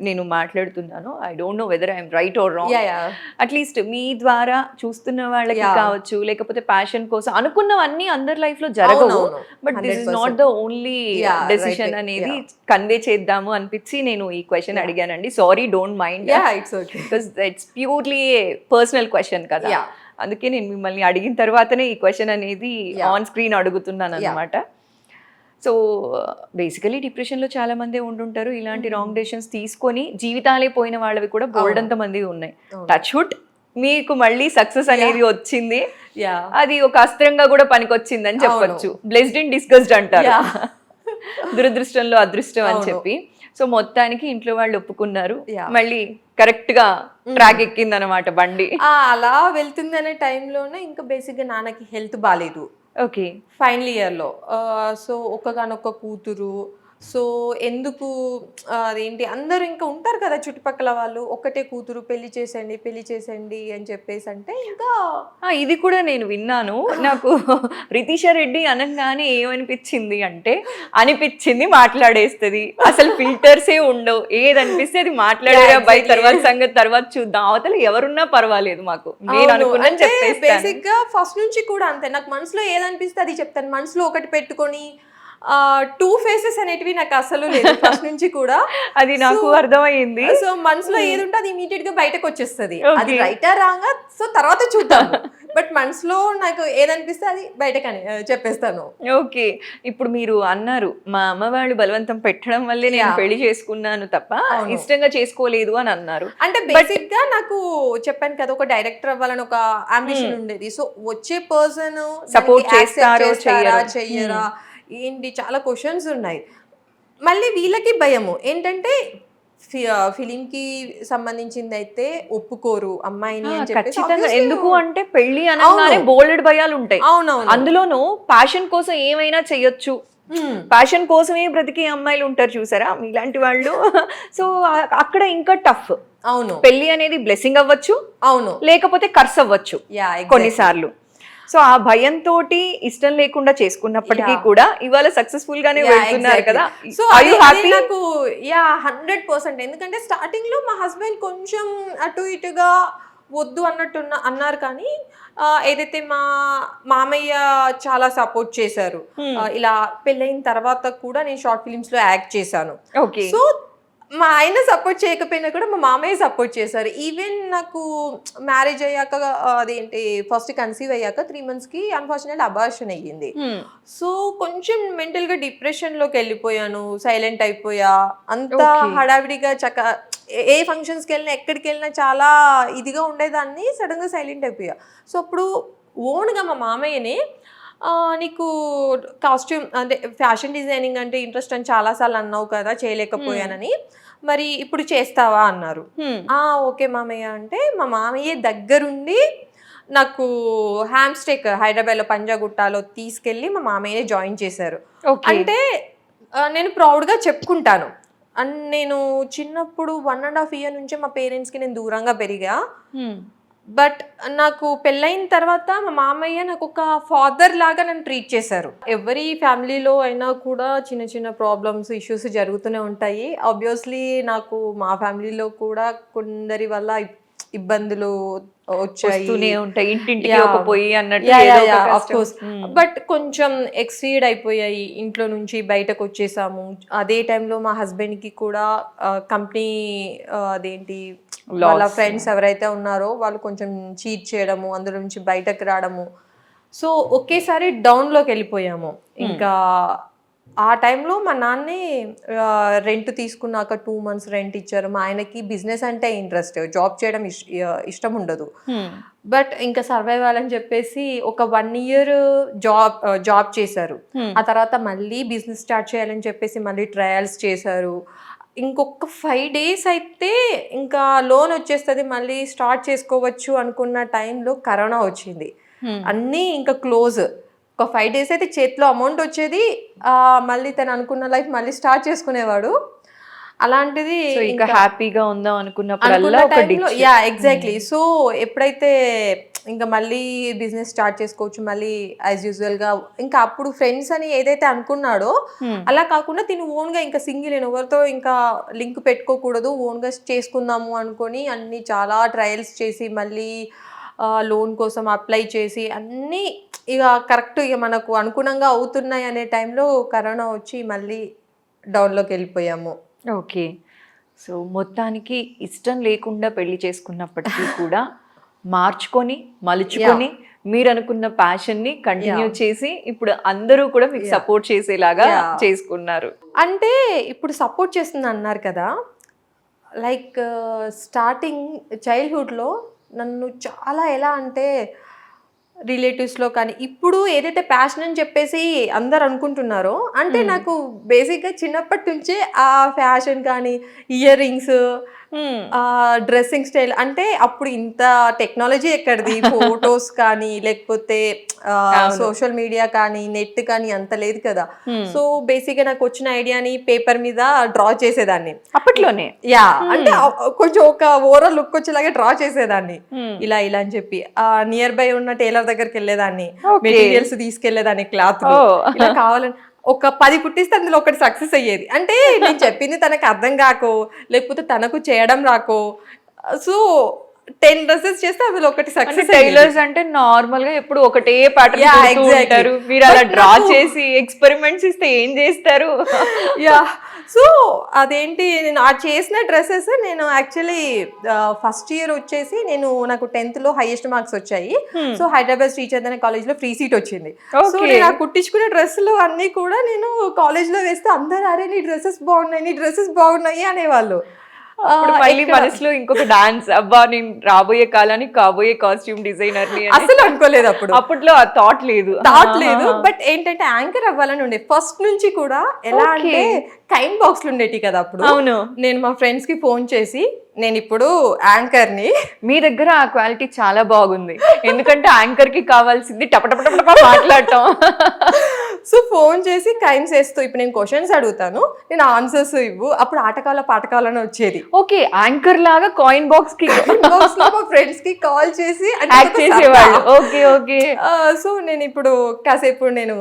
నేను మాట్లాడుతున్నాను. I don't know whether I'm right or wrong. Yeah at least మీ ద్వారా చూస్తున్న వాళ్ళకి Yeah. కావచ్చు, లేకపోతే ప్యాషన్ కోసం అనుకున్నవన్నీ అందరి లైఫ్ లో జరగవు. అవునవును. But this is 100%. Not the only Yeah, decision right. అనేది Yeah. కన్వే చేద్దాము అనిపించి నేను ఈ క్వశ్చన్ Yeah. అడిగానండి. Sorry, don't mind, yeah it's okay. Because it's purely personal question కదా. Yeah. అందుకే నేను మిమ్మల్ని అడిగిన తర్వాతనే ఈ క్వశ్చన్ అనేది Yeah. ఆన్ స్క్రీన్ అడుగుతున్నాను Yeah. అనమాట. సో బేసికలీ డిప్రెషన్లో చాలా మంది ఉంటుంటారు. ఇలాంటి రాంగ్ డెసిషన్స్ తీసుకొని జీవితాలే పోయిన వాళ్ళవి కూడా బోల్డంత మంది ఉన్నాయి. అవును. టచ్ వుడ్, మీకు మళ్ళీ సక్సెస్ అనేది వచ్చింది. యా అది ఒక అస్త్రంగా కూడా పనికొచ్చిందని చెప్పొచ్చు. అవును. బ్లెస్డ్ ఇన్ డిస్గస్డ్ అంటారు. Yeah. దురదృష్టంలో అదృష్టం అని అవును. చెప్పి. సో మొత్తానికి ఇంట్లో వాళ్ళు ఒప్పుకున్నారు. Yeah. మళ్ళీ కరెక్ట్ గా ట్రాక్ ఎక్కిందనమాట బండి. అలా వెళ్తుంది అనే టైంలోనే ఇంకా బేసిక్గా నాన్నకి హెల్త్ బాగాలేదు ఓకే. ఫైనల్ ఇయర్లో. సో ఒక్కగానొక్క కూతురు. సో ఎందుకు అదేంటి అందరూ ఇంకా ఉంటారు కదా చుట్టుపక్కల వాళ్ళు, ఒక్కటే కూతురు, పెళ్లి చేసేయండి అని చెప్పేసి అంటే ఇంకా ఇది కూడా నేను విన్నాను. నాకు రితీషా రెడ్డి అనగానే ఏమనిపించింది అంటే, అనిపించింది మాట్లాడేస్తుంది, అసలు ఫిల్టర్సే ఉండవు, ఏది అనిపిస్తే అది మాట్లాడేరా బై, తర్వాత సంగతి తర్వాత చూద్దాం, అవతల ఎవరున్నా పర్వాలేదు మాకు, నేను అనుకున్నాను చెప్పేస్తాను. బేసిక్ గా ఫస్ట్ నుంచి కూడా అంతే, నాకు మనసులో ఏదనిపిస్తే అది చెప్తాను. మనసులో ఒకటి పెట్టుకొని టూ ఫేసెస్ అనేటివి నాకు అసలు లేదు ఫస్ట్ నుంచి కూడా. అది నాకు అర్థమైంది. సో మనసులో ఏది ఉంటే అది ఇమీడియట్ గా బయటకు వచ్చేస్తుంది. Okay. అది రైటా రాంగా సో తర్వాత చూద్దాం. బట్ మనసులో నాకు ఏదనిపిస్తే అది బయటకని చెప్పేస్తాను. ఓకే. ఇప్పుడు మీరు అన్నారు, మా అమ్మ వాళ్ళు బలవంతం పెట్టడం వల్లే నేను Yeah. పెళ్లి చేసుకున్నాను తప్ప అవును. ఇష్టంగా చేసుకోలేదు అని అన్నారు. అంటే బేసిక్ గా నాకు చెప్పాను కదా, ఒక డైరెక్టర్ అవ్వాలని ఒక అంబిషన్ ఉండేది. సో వచ్చే పర్సన్ Support చేస్తారో చెయ్యరా ఏంటి, చాలా క్వశ్చన్స్ ఉన్నాయి. మళ్ళీ వీళ్ళకి భయము ఏంటంటే ఫిలింకి సంబంధించింది అయితే ఒప్పుకోరు అమ్మాయిని అని చెప్పేసి. ఖచ్చితంగా. Obviously, ఎందుకు అంటే పెళ్లి అనగానే అవును. బోల్డెడ్ భయాలు ఉంటాయి. అవునవును. అందులోనూ ప్యాషన్ కోసం ఏమైనా చెయ్యొచ్చు, ప్యాషన్ కోసమే బ్రతికే అమ్మాయిలు ఉంటారు చూసారా, మీలాంటి వాళ్ళు. సో అక్కడ ఇంకా టఫ్. అవును పెళ్లి అనేది బ్లెస్సింగ్ అవ్వచ్చు, అవును లేకపోతే కర్స్ అవ్వచ్చు యా కొన్నిసార్లు. సో ఆ భయంతో ఇష్టం లేకుండా చేసుకున్నప్పటికీ Yeah. కూడా ఇవాళ సక్సెస్ఫుల్ గానే వెళ్తున్నారు కదా. So Are you happy? నాకు 100%. ఎందుకంటే స్టార్టింగ్ లో మా హస్బెండ్ కొంచెం అటు ఇటుగా వద్దు అన్నట్టు అన్నారు, కానీ ఏదైతే మా మామయ్య చాలా సపోర్ట్ చేశారు. ఇలా పెళ్ళైన తర్వాత కూడా నేను షార్ట్ ఫిలిమ్స్ లో యాక్ట్ చేశాను. ఓకే. సో మా ఆయన సపోర్ట్ చేయకపోయినా కూడా మా మామయ్య సపోర్ట్ చేశారు. ఈవెన్ నాకు మ్యారేజ్ అయ్యాక అదేంటి ఫస్ట్ కన్సీవ్ అయ్యాక 3 months కి అన్ఫార్చునేట్ అబార్షన్ అయ్యింది. సో కొంచెం మెంటల్ గా డిప్రెషన్ లోకి వెళ్ళిపోయాను, సైలెంట్ అయిపోయా. అంతా Okay. హడావిడిగా ఏ ఫంక్షన్స్కి వెళ్ళినా ఎక్కడికి వెళ్ళినా చాలా ఇదిగా ఉండేదాన్ని, సడన్ గా సైలెంట్ అయిపోయా. సో అప్పుడు ఓన్గా మా మామయ్యని నీకు కాస్ట్యూమ్ అంటే ఫ్యాషన్ డిజైనింగ్ అంటే ఇంట్రెస్ట్ అని చాలాసార్లు అన్నావు కదా, చేయలేకపోయానని, మరి ఇప్పుడు చేస్తావా అన్నారు. ఓకే మామయ్య అంటే మా మామయ్య దగ్గరుండి నాకు హ్యామ్స్టేక్ హైదరాబాద్లో పంజాగుట్టాలో తీసుకెళ్ళి మా మామయ్యనే జాయిన్ చేశారు. అంటే నేను ప్రౌడ్గా చెప్పుకుంటాను. అండ్ నేను చిన్నప్పుడు 1.5 years నుంచే మా పేరెంట్స్కి నేను దూరంగా పెరిగా. బట్ నాకు పెళ్ళైన తర్వాత మా మామయ్య నాకు ఒక ఫాదర్ లాగా నన్ను ట్రీట్ చేశారు. ఎవరి ఫ్యామిలీలో అయినా కూడా చిన్న చిన్న ప్రాబ్లమ్స్, ఇష్యూస్ జరుగుతూనే ఉంటాయి. ఆబ్వియస్లీ నాకు మా ఫ్యామిలీలో కూడా కొందరి వల్ల ఇబ్బందులు వచ్చాయి, ఉంటాయి, ఇంటింటికి ఒక పొయ్యి అన్నట్టు. బట్ కొంచెం ఎక్సీడ్ అయిపోయాయి, ఇంట్లో నుంచి బయటకు వచ్చేసాము. అదే టైంలో మా హస్బెండ్ కి కూడా కంపెనీ అదేంటి వాళ్ళ ఫ్రెండ్స్ ఎవరైతే ఉన్నారో వాళ్ళు కొంచెం చీట్ చేయడము, అందులో నుంచి బయటకు రావడము. సో ఒకేసారి డౌన్లోకి వెళ్ళిపోయాము. ఇంకా ఆ టైంలో మా నాన్నే రెంట్ తీసుకున్నాక 2 months రెంట్ ఇచ్చారు. మా ఆయనకి బిజినెస్ అంటే ఇంట్రెస్ట్, జాబ్ చేయడం ఇష్టం ఉండదు. బట్ ఇంకా సర్వైవ్ అవ్వాలని చెప్పేసి ఒక 1 year జాబ్ చేశారు. ఆ తర్వాత మళ్ళీ బిజినెస్ స్టార్ట్ చేయాలని చెప్పేసి మళ్ళీ ట్రయల్స్ చేశారు. ఇంకొక 5 days అయితే ఇంకా లోన్ వచ్చేస్తుంది, మళ్ళీ స్టార్ట్ చేసుకోవచ్చు అనుకున్న టైంలో కరోనా వచ్చింది. అన్నీ ఇంకా క్లోజ్. ఒక 5 days అయితే చేతిలో అమౌంట్ వచ్చేది. మళ్ళీ తను అనుకున్న లైఫ్ మళ్ళీ స్టార్ట్ చేసుకునేవాడు. అలాంటిది సో ఇక హ్యాపీగా ఉందాం అనుకున్నప్పుడల్లా ఒక టైంలో ditch. ఎగ్జాక్ట్లీ. సో ఎప్పుడైతే ఇంకా మళ్ళీ బిజినెస్ స్టార్ట్ చేసుకోవచ్చు మళ్ళీ యాజ్ యూజువల్గా, ఇంకా అప్పుడు ఫ్రెండ్స్ అని ఏదైతే అనుకున్నాడో అలా కాకుండా తిను ఓన్గా ఇంకా సింగిల్, నేను ఎవరితో ఇంకా లింక్ పెట్టుకోకూడదు, ఓన్గా చేసుకుందాము అనుకొని అన్ని చాలా ట్రయల్స్ చేసి మళ్ళీ లోన్ కోసం అప్లై చేసి అన్నీ ఇక కరెక్ట్ ఇక మనకు అనుగుణంగా అవుతున్నాయి అనే టైంలో కరోనా వచ్చి మళ్ళీ డౌన్లోకి వెళ్ళిపోయాము. ఓకే. సో మొత్తానికి ఇష్టం లేకుండా పెళ్లి చేసుకున్నప్పటికీ కూడా మార్చుకొని మలుచుకొని మీరు అనుకున్న ప్యాషన్ ని కంటిన్యూ చేసి ఇప్పుడు అందరూ కూడా మీకు సపోర్ట్ చేసేలాగా చేసుకున్నారు. అంటే ఇప్పుడు సపోర్ట్ చేస్తుంది అన్నారు కదా, లైక్ స్టార్టింగ్ చైల్డ్హుడ్లో నన్ను చాలా ఎలా అంటే రిలేటివ్స్లో కానీ ఇప్పుడు ఏదైతే ప్యాషన్ అని చెప్పేసి అందరు అనుకుంటున్నారో, అంటే నాకు బేసిక్గా చిన్నప్పటి నుంచే ఆ ఫ్యాషన్ కానీ ఇయర్ రింగ్స్, డ్రెస్సింగ్ స్టైల్, అంటే అప్పుడు ఇంత టెక్నాలజీ ఎక్కడిది, ఫొటోస్ కానీ లేకపోతే సోషల్ మీడియా కానీ నెట్ కానీ అంత లేదు కదా. సో బేసిక్గా నాకు వచ్చిన ఐడియాని పేపర్ మీద డ్రా చేసేదాన్ని అప్పట్లోనే. అంటే కొంచెం ఒక ఓవరాల్ లుక్ వచ్చేలాగా డ్రా చేసేదాన్ని, ఇలా ఇలా అని చెప్పి నియర్ బై ఉన్న టైలర్ దగ్గరికి వెళ్ళేదాన్ని, మెటీరియల్స్ తీసుకెళ్లేదాన్ని, క్లాత్ ఇలా కావాలని ఒక 10 కుట్టిస్తే అందులో ఒకటి సక్సెస్ అయ్యేది. అంటే నేను చెప్పింది తనకు అర్థం కాకో లేకపోతే తనకు చేయడం రాకో, సో 10 డ్రెస్సెస్ చేస్తే అందులో ఒకటి సక్సెస్. టైలర్స్ అంటే నార్మల్ గా ఎప్పుడు ఒకటే ప్యాటర్న్ ఉంటారు, మీరు అలా డ్రా చేసి ఎక్స్పెరిమెంట్స్ ఇస్తే ఏం చేస్తారు? సో అదేంటి, నేను ఆ చేసిన డ్రెస్సెస్ నేను యాక్చువల్లీ ఫస్ట్ ఇయర్ వచ్చేసి నాకు 10th లో హైయెస్ట్ మార్క్స్ వచ్చాయి. సో హైదరాబాద్ శ్రీ చైతన్య కాలేజ్ లో ఫ్రీ సీట్ వచ్చింది. సో నేను ఆ కుట్టించుకునే డ్రెస్సులు అన్ని కూడా నేను కాలేజ్ లో వేస్తే అందరు అరే నీ డ్రెస్సెస్ బాగున్నాయి అనేవాళ్ళు. మళ్ళీ మనసులో ఇంకొక డాన్స్, అబ్బా నేను రాబోయే కాలానికి కాబోయే కాస్ట్యూమ్ డిజైనర్ ని అసలు అనుకోలేదు అప్పట్లో ఆ థాట్ లేదు. బట్ ఏంటంటే యాంకర్ అవ్వాలని ఉండే ఫస్ట్ నుంచి కూడా. ఎలా అంటే కైండ్ బాక్స్లు ఉండేటి కదా అప్పుడు. అవును, నేను మా ఫ్రెండ్స్ కి ఫోన్ చేసి నేను ఇప్పుడు యాంకర్ ని. మీ దగ్గర ఆ క్వాలిటీ చాలా బాగుంది, ఎందుకంటే యాంకర్ కి కావాల్సింది టపటపటపట మాట్లాడటం. సో ఫోన్ చేసి కైమ్స్ వేస్తూ ఇప్పుడు నేను క్వశ్చన్స్ అడుగుతాను, నేను ఆన్సర్స్ ఇవ్వు. అప్పుడు ఆటకాల పాటకాలని వచ్చేది. ఓకే, యాంకర్ లాగా కాయిన్ బాక్స్ కి బాక్స్ లో మా ఫ్రెండ్స్ కి కాల్ చేసి యాక్ట్ చేసేవాళ్ళు. Okay okay. సో నేను ఇప్పుడు కాసేపు నేను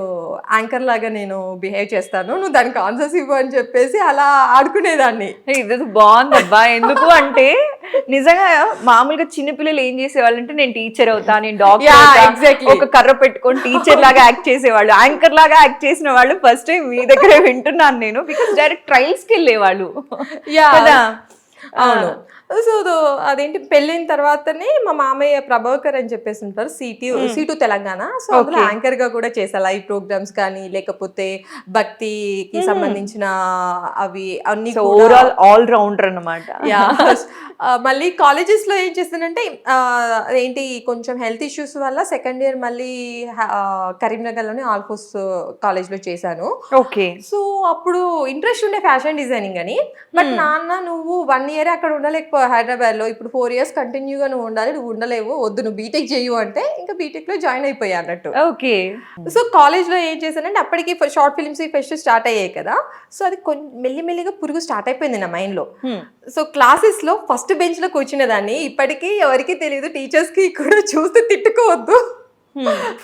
యాంకర్ లాగా నేను బిహేవ్ చేస్తాను, నువ్వు దానికి ఆన్సర్స్ ఇవ్వు అని చెప్పేసి అలా ఆడుకునేదాన్ని. ఇది బాగుంది అబ్బా. ఎందుకు అంటే నిజంగా మామూలుగా చిన్నపిల్లలు ఏం చేసేవాళ్ళు అంటే నేను టీచర్ అవుతా, నేను డాక్టర్, ఒక కర్ర పెట్టుకొని టీచర్ లాగా యాక్ట్ చేసేవాళ్ళు. యాంకర్ లాగా యాక్ట్ చేసిన వాళ్ళు ఫస్ట్ టైం మీ దగ్గరే వింటున్నాను నేను, బికాస్ డైరెక్ట్ ట్రయల్స్ కి వెళ్ళేవాళ్ళు కదా. అవును. సో అదేంటి పెళ్ళైన తర్వాతనే మా మామయ్య ప్రభాకర్ అని చెప్పేసి ఉంటారు, సీటు తెలంగాణ. సో అందులో యాంకర్ గా కూడా చేసా, లైవ్ ప్రోగ్రామ్స్ కానీ లేకపోతే భక్తికి సంబంధించిన అవి అన్ని ఓవరాల్ ఆల్ రౌండర్ అన్నమాట. మళ్ళీ కాలేజెస్ లో ఏం చేస్తానంటే ఏంటి కొంచెం హెల్త్ ఇష్యూస్ వల్ల సెకండ్ ఇయర్ మళ్ళీ కరీంనగర్ లోనే ఆల్ఫోస్ కాలేజ్ లో చేశాను. ఓకే. సో అప్పుడు ఇంట్రెస్ట్ ఉండే ఫ్యాషన్ డిజైనింగ్ అని. బట్ నాన్న నువ్వు 1 year అక్కడ ఉండలేకపో హైదరాబాద్ లో, ఇప్పుడు 4 years కంటిన్యూగా నువ్వు ఉండాలి, నువ్వు ఉండలేవు, వద్దు నువ్వు బీటెక్ చేయు అంటే ఇంకా బీటెక్ లో జాయిన్ అయిపోయా అన్నట్టు. ఓకే. సో కాలేజ్ లో ఏం చేశానంటే అప్పటికి షార్ట్ ఫిల్మ్స్ ఫెస్ట్ స్టార్ట్ అయ్యాయి కదా. సో అది మెల్లిమెల్లిగా పురుగు స్టార్ట్ అయిపోయింది నా మైండ్ లో. సో క్లాసెస్ లో ఫస్ట్ బెంచ్ లో కూర్చునేదాన్ని. ఇప్పటికీ ఎవరికి తెలియదు, టీచర్స్ కి కూడా చూస్తే తిట్టుకోవద్దు,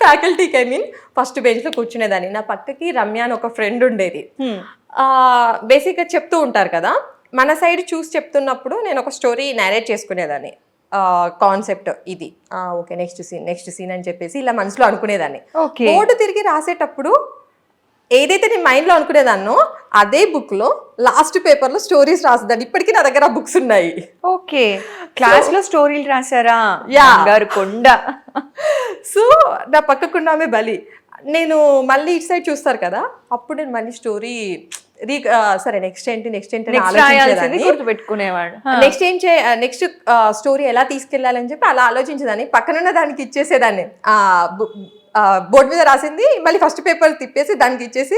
ఫ్యాకల్టీకి ఐ మీన్. ఫస్ట్ బెంచ్ లో కూర్చునేదాన్ని. నా పక్కకి రమ్య అని ఒక ఫ్రెండ్ ఉండేది. బేసిక్ గా చెప్తూ ఉంటారు కదా, మన సైడ్ చూసి చెప్తున్నప్పుడు నేను ఒక స్టోరీ నేరేట్ చేసుకునేదాన్ని. కాన్సెప్ట్ ఇది, ఓకే నెక్స్ట్ సీన్ అని చెప్పేసి ఇలా మనసులో అనుకునేదాన్ని. బోర్డు తిరిగి రాసేటప్పుడు ఏదైతే నేను మైండ్ లో అనుకునేదాన్నో అదే బుక్ లో లాస్ట్ పేపర్ లో స్టోరీస్ రాసేదాన్ని. ఇప్పటికీ నా దగ్గర ఆ బుక్స్ ఉన్నాయి. ఓకే, క్లాస్ లో స్టోరీలు రాసారా? కొండ. సో నా పక్కకున్నామే బలి. నేను మళ్ళీ ఇటు సైడ్ చూస్తారు కదా, అప్పుడు నేను మళ్ళీ స్టోరీ సరే నెక్స్ట్ ఏంటి పెట్టుకునేవాడు. నెక్స్ట్ స్టోరీ ఎలా తీసుకెళ్లాలని చెప్పి అలా ఆలోచించేదాన్ని. పక్కనున్న దానికి ఇచ్చేసేదాన్ని. బోర్డు మీద రాసింది మళ్ళీ ఫస్ట్ పేపర్ తిప్పేసి దానికి ఇచ్చేసి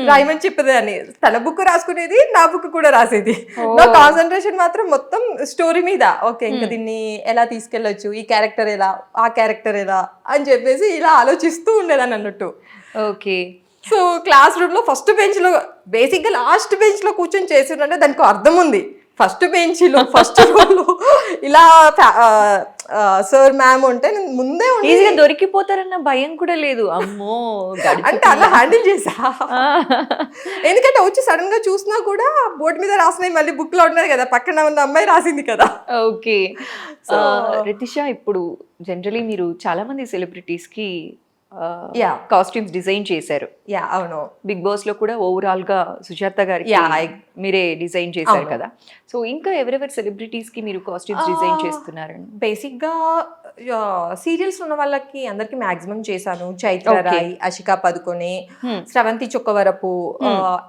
రాయమని చెప్పేదాన్ని. తన బుక్ రాసుకునేది, నా బుక్ కూడా రాసేది. నా కాన్సన్ట్రేషన్ మాత్రం మొత్తం స్టోరీ మీద. ఓకే ఇంకా దీన్ని ఎలా తీసుకెళ్లొచ్చు, ఈ క్యారెక్టర్ ఎలా, ఆ క్యారెక్టర్ ఎలా అని చెప్పేసి ఇలా ఆలోచిస్తూ ఉండేదాన్ని అన్నట్టు. ఓకే. సో క్లాస్ రూమ్లో ఫస్ట్ బెంచ్లో బేసిక్గా లాస్ట్ బెంచ్లో కూర్చొని చేసిందంటే దానికి అర్థం ఉంది. ఫస్ట్ బెంచ్లో ఫస్ట్ రోలో ఇలా సార్ మ్యామ్ ఉంటే నేను ముందే ఉండి ఈజీగా దొరికిపోతారన్న భయం కూడా లేదు. అమ్మో అంటే అలా హ్యాండిల్ చేసా. ఎందుకంటే వచ్చి సడన్ గా చూసినా కూడా బోర్డు మీద రాసినవి మళ్ళీ బుక్ లో ఉన్నది కదా, పక్కన ఉన్న అమ్మాయి రాసింది కదా. ఓకే. రితిష, ఇప్పుడు జనరలీ మీరు చాలా మంది సెలబ్రిటీస్ కి Yeah. కాస్ట్యూమ్స్ డిజైన్ చేశారు. యా అవును. బిగ్ బాస్ లో కూడా ఓవరాల్ గా సుజాత గారికి Yeah, మీరే డిజైన్ చేశారు అవును. కదా. సో ఇంకా ఎవరెవరి సెలబ్రిటీస్ కి మీరు కాస్ట్యూమ్స్ డిజైన్ చేస్తున్నారండి? బేసిక్ గా సీరియల్స్ ఉన్న వాళ్ళకి అందరికి మాక్సిమం చేశాను. చైత్ర Okay. రాయ్, అషికా పదుకొనే, Hmm. స్రవంతి చొక్కవరపు,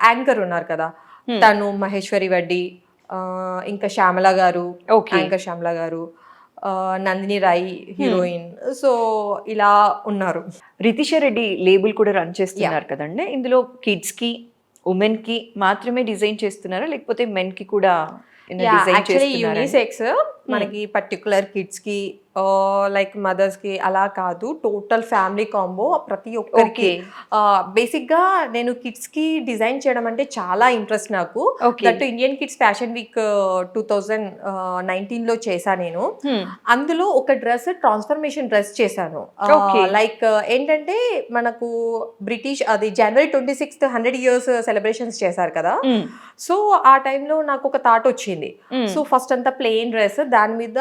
యాంకర్ ఉన్నారు కదా తను, మహేశ్వరి వడ్డీ, ఇంకా శ్యామల గారు, Okay. యాంకర్ శ్యామల గారు, నందిని రాయ్ హీరోయిన్. సో ఇలా ఉన్నారు. రితిష రెడ్డి లేబుల్ కూడా రన్ చేస్తున్నారు కదండి. ఇందులో కిడ్స్ కి, ఉమెన్ కి మాత్రమే డిజైన్ చేస్తున్నారా, లేకపోతే మెన్ కి కూడా డిజైన్ యాక్చువల్లీ చేస్తున్నారా? యూనిసెక్స్ మనకి పర్టికులర్ కిడ్స్ కి లైక్ మదర్స్ కి అలా కాదు, టోటల్ ఫ్యామిలీ కాంబో ప్రతి ఒక్కరికి. బేసిక్ గా నేను కిడ్స్ కి డిజైన్ చేయడం అంటే చాలా ఇంట్రెస్ట్ నాకు. Okay. That Indian kids fashion week 2019 లో చేశా నేను. అందులో ఒక డ్రెస్ ట్రాన్స్ఫర్మేషన్ డ్రెస్ చేశాను. Okay. లైక్ ఏంటంటే మనకు బ్రిటిష్ అది జనవరి 26th 100 years సెలబ్రేషన్స్ చేశారు కదా. సో ఆ టైంలో నాకు ఒక థాట్ వచ్చింది. సో ఫస్ట్ అంతా ప్లెయిన్ డ్రెస్, దాని మీద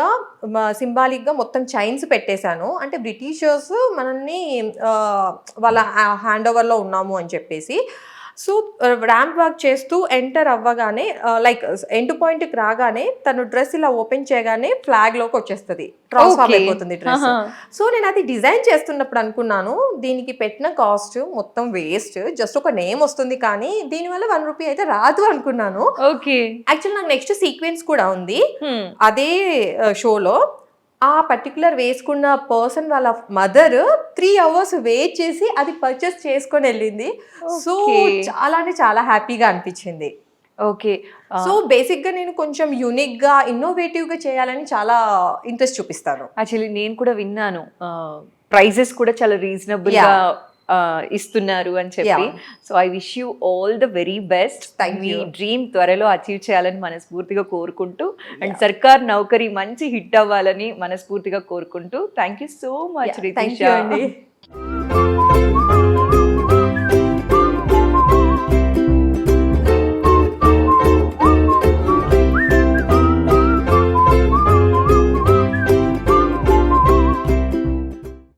సింబాలిక్ గా మొత్తం చైన్స్ పెట్టేశాను. అంటే బ్రిటిషర్స్ మనల్ని వాళ్ళ హ్యాండ్ ఓవర్ లో ఉన్నాము అని చెప్పేసి. సో ర్యాంప్ వాక్ చేస్తూ ఎంటర్ అవ్వగానే లైక్ ఎండ్ పాయింట్ కి రాగానే తను డ్రెస్ ఇలా ఓపెన్ చేయగానే ఫ్లాగ్ లోకి వచ్చేస్తుంది, ట్రాన్స్ఫార్మ్ Okay. అయిపోతుంది డ్రెస్. సో నేను అది డిజైన్ చేస్తున్నప్పుడు అనుకున్నాను దీనికి పెట్టిన కాస్ట్ మొత్తం వేస్ట్, జస్ట్ ఒక నేమ్ వస్తుంది కానీ దీనివల్ల 1 రూపీ అయితే రాదు అనుకున్నాను. ఓకే. యాక్చువల్ నాకు నెక్స్ట్ సీక్వెన్స్ కూడా ఉంది అదే షోలో. ఆ పర్టికులర్ వేసుకున్న పర్సన్ వాళ్ళ మదర్ 3 hours వెయిట్ చేసి అది పర్చేస్ చేసుకొని వెళ్ళింది. So Okay. చాలా అంటే చాలా హ్యాపీగా అనిపించింది. ఓకే. సో బేసిక్ గా నేను కొంచెం యూనిక్ గా ఇన్నోవేటివ్ గా చేయాలని చాలా ఇంట్రెస్ట్ చూపిస్తాను. యాక్చువల్లీ నేను కూడా విన్నాను, ప్రైజెస్ కూడా చాలా రీజనబుల్ గా ఇస్తున్నారు అని చెప్పి. So I wish you all the very best. Thank me you. Dream త్వరలో అచీవ్ చేయాలని మనస్ఫూర్తిగా కోరుకుంటూ, అండ్ సర్కార్ నౌకరీ మంచి హిట్ అవ్వాలని మనస్ఫూర్తిగా కోరుకుంటూ, thank you so much Thank you Ritisha. అండి.